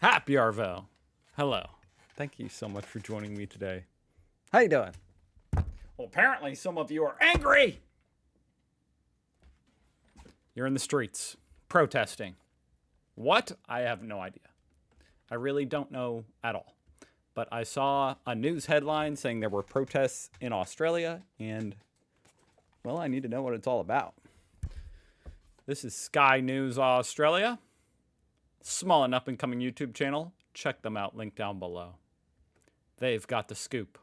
Happy Arvo. Hello. Thank you so much for joining me today. How you doing? Well, apparently some of you are angry. You're in the streets protesting. What? I have no idea. I really don't know at all. But I saw a news headline saying there were protests in Australia, and, well, I need to know what it's all about. This is Sky News Australia. Small and up-and-coming YouTube channel. Check them out, link down below. They've got the scoop.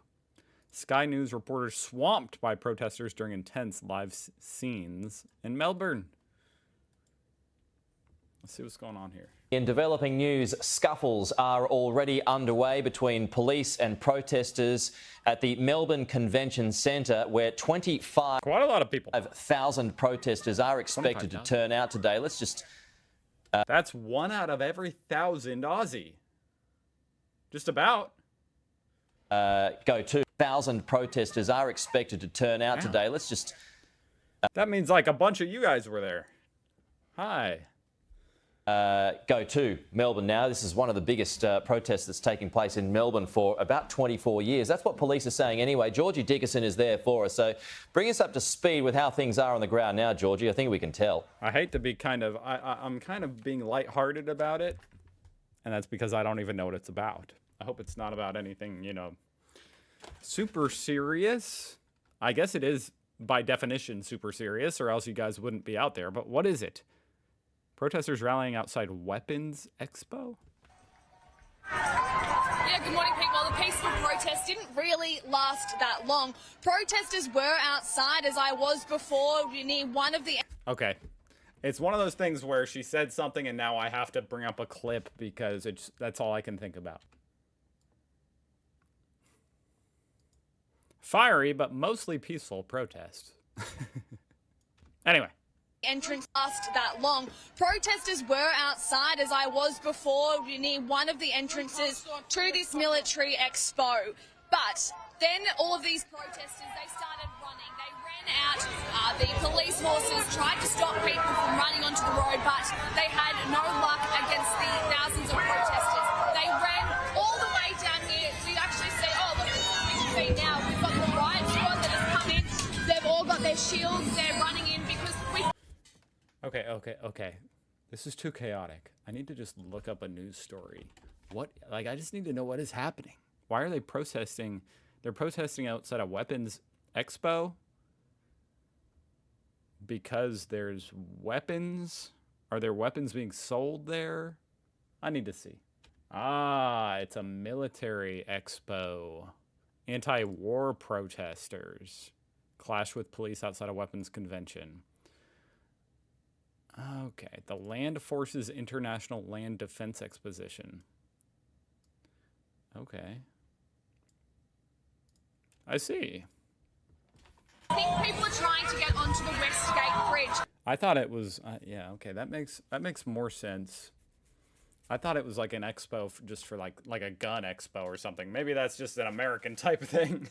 Sky News reporters swamped by protesters during intense live scenes in Melbourne. Let's see what's going on here. In developing news, scuffles are already underway between police and protesters at the Melbourne Convention Centre, where 25,000 Quite a lot of people. Protesters are expected to turn out today. Let's just... That's 1 out of every 1,000 Aussie. Just about. Go to 1,000 protesters are expected to turn out today. Let's just... That means like a bunch of you guys were there. Hi. Go to Melbourne now. This is one of the biggest protests that's taking place in Melbourne for about 24 years. That's what police are saying anyway. Georgie Dickerson is there for us. So bring us up to speed with how things are on the ground now, Georgie. I think we can tell. I hate to be I'm kind of being lighthearted about it. And that's because I don't even know what it's about. I hope it's not about anything, you know, super serious. I guess it is by definition super serious, or else you guys wouldn't be out there. But what is it? Protesters rallying outside Weapons Expo? Yeah, good morning, Pete. Well, the peaceful protest didn't really last that long. Protesters were outside, as I was before, near one of the... Okay. It's one of those things where she said something and now I have to bring up a clip because that's all I can think about. Fiery, but mostly peaceful protest. Anyway. Entrance last that long. Protesters were outside, as I was before, near one of the entrances to this military expo. But then all of these protesters, they started running. They ran out. The police horses tried to stop people from running onto the road, but they had no luck against the thousands of protesters. They ran all the way down here. So you actually see, oh, look, you can see now, we've got the riot squad that has come in. They've all got their shields. They're running in because we... Okay. This is too chaotic. I need to just look up a news story. I just need to know what is happening. Why are they protesting? They're protesting outside a Weapons Expo? Because there's weapons? Are there weapons being sold there? I need to see. It's a military expo. Anti-war protesters clash with police outside a weapons convention. Okay, the Land Forces International Land Defense Exposition. Okay. I see. I think people are trying to get onto the Westgate Bridge. I thought it was, yeah, okay, that makes more sense. I thought it was like an expo just for like a gun expo or something. Maybe that's just an American type of thing.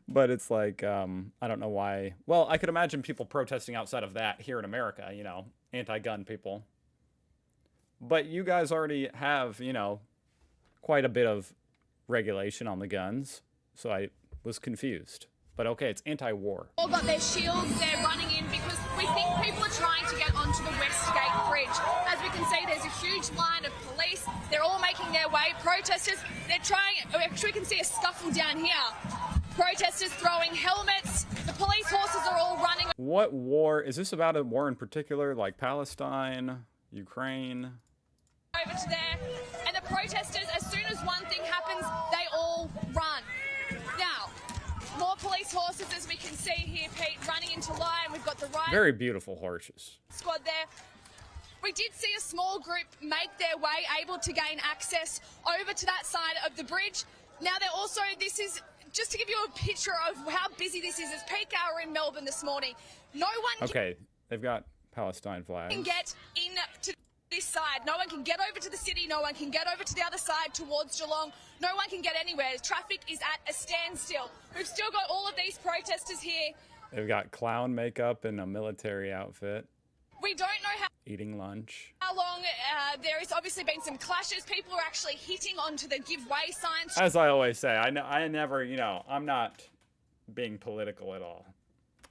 But it's like, I don't know why. Well, I could imagine people protesting outside of that here in America, you know, anti-gun people. But you guys already have, you know, quite a bit of regulation on the guns. So I was confused. But okay, it's anti-war. All got their shields, they're running in because we think people are trying to get onto the Westgate Bridge. As we can see, there's a huge line of police. They're all making their way. Protesters, they're trying, actually we can see a scuffle down here. Protesters throwing helmets. The police horses are all running. What war? Is this about a war in particular, like Palestine, Ukraine? Over to there. And the protesters, as soon as one thing happens, they all run. Now, more police horses, as we can see here, Pete, running into line. We've got the riot very beautiful horses squad there. We did see a small group make their way, able to gain access over to that side of the bridge. Now, they're also, this is just to give you a picture of how busy this is. It's peak hour in Melbourne this morning. No one okay, they've got Palestine flags. Can get in to this side. No one can get over to the city. No one can get over to the other side towards Geelong. No one can get anywhere. Traffic is at a standstill. We've still got all of these protesters here. They've got clown makeup and a military outfit. We don't know Eating lunch. how long. There has obviously been some clashes. People are actually hitting onto the give way signs. As I always say, I never, I'm not being political at all.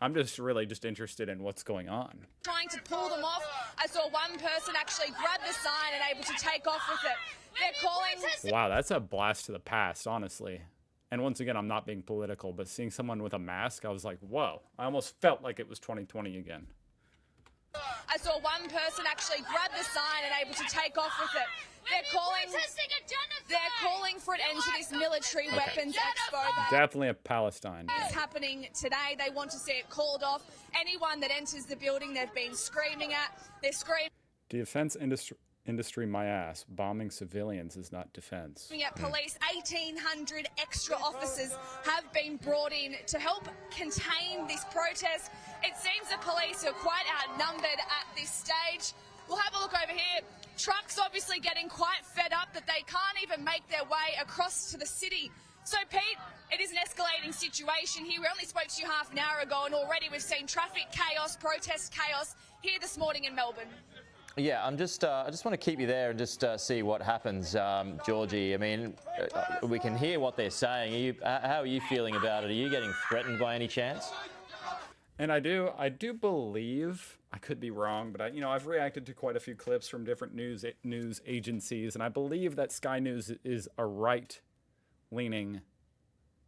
I'm just really just interested in what's going on. Trying to pull them off. I saw one person actually grab the sign and able to take off with it. They're calling. Wow, that's a blast to the past, honestly. And once again, I'm not being political, but seeing someone with a mask, I was like, whoa. I almost felt like it was 2020 again. I saw one person actually grab the sign and able to take off with it. They're calling for an end to this military weapons expo that Definitely a Palestine. is happening today. They want to see it called off. Anyone that enters the building, they've been screaming at. They're screaming Defense industry, my ass. Bombing civilians is not defense. at police. 1,800 extra officers have been brought in to help contain this protest. It seems the police are quite outnumbered at this stage. We'll have a look over here. Trucks obviously getting quite fed up that they can't even make their way across to the city. So, Pete, it is an escalating situation here. We only spoke to you half an hour ago, and already we've seen traffic chaos, protest chaos here this morning in Melbourne. Yeah, I just want to keep you there and just see what happens, Georgie. I mean, we can hear what they're saying. How are you feeling about it? Are you getting threatened by any chance? And I do believe, I could be wrong, but I've reacted to quite a few clips from different news agencies, and I believe that Sky News is a right-leaning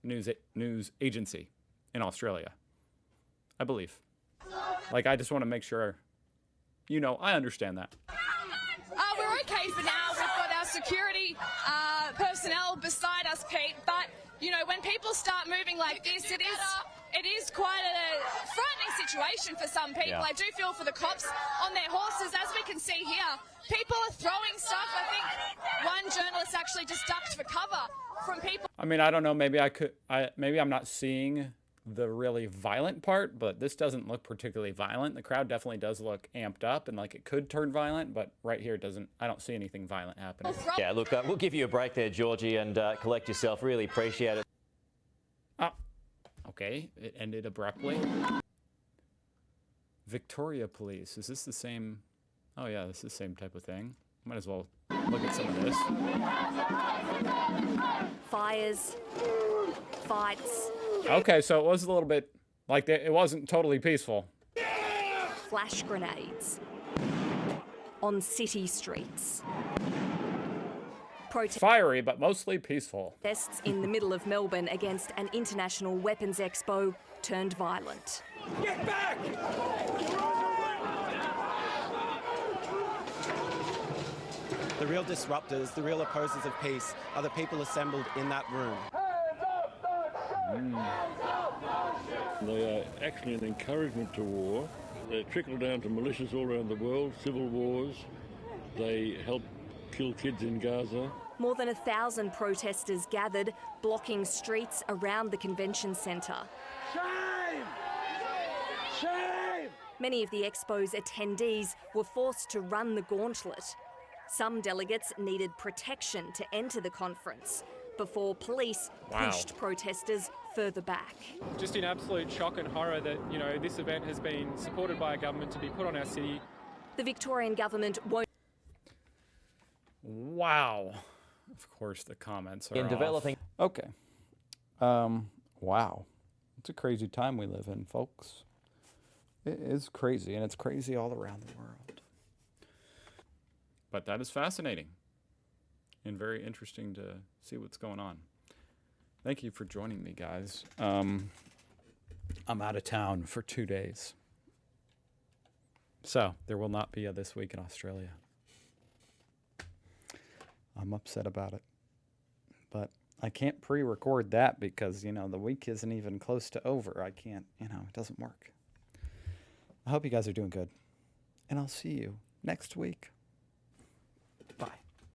news agency in Australia. I believe. Like, I just want to make sure, I understand that. We're okay for now. We've got our security personnel beside us, Pete, but, when people start moving like this, it is quite a frightening situation for some people. Yeah. I do feel for the cops on their horses. As we can see here, people are throwing stuff. I think one journalist actually just ducked for cover from people. I mean, I don't know, maybe I'm not seeing the really violent part, but this doesn't look particularly violent. The crowd definitely does look amped up and like it could turn violent, but right here I don't see anything violent happening. Yeah, look, we'll give you a break there, Georgie, and collect yourself. Really appreciate it. Okay, it ended abruptly. Victoria Police, is this the same? Oh yeah, this is the same type of thing. Might as well look at some of this. Fires, fights, Okay, so it was a little bit like it wasn't totally peaceful. flash grenades on city streets. Fiery, but mostly peaceful. Protests in the middle of Melbourne against an international weapons expo turned violent. Get back! The real disruptors, the real opposers of peace, are the people assembled in that room. They are actually an encouragement to war. They trickle down to militias all around the world, civil wars. They help kill kids in Gaza. More than 1,000 protesters gathered, blocking streets around the convention centre. Shame! Shame! Many of the expo's attendees were forced to run the gauntlet. Some delegates needed protection to enter the conference before police pushed protesters further back. Just in absolute shock and horror that, this event has been supported by a government to be put on our city. The Victorian government won't. Wow. Of course, the comments are In developing. Okay. Wow. It's a crazy time we live in, folks. It is crazy, and it's crazy all around the world. But that is fascinating and very interesting to see what's going on. Thank you for joining me, guys. I'm out of town for 2 days. So there will not be a This Week in Australia. I'm upset about it. But I can't pre-record that because, the week isn't even close to over. I can't, it doesn't work. I hope you guys are doing good. And I'll see you next week.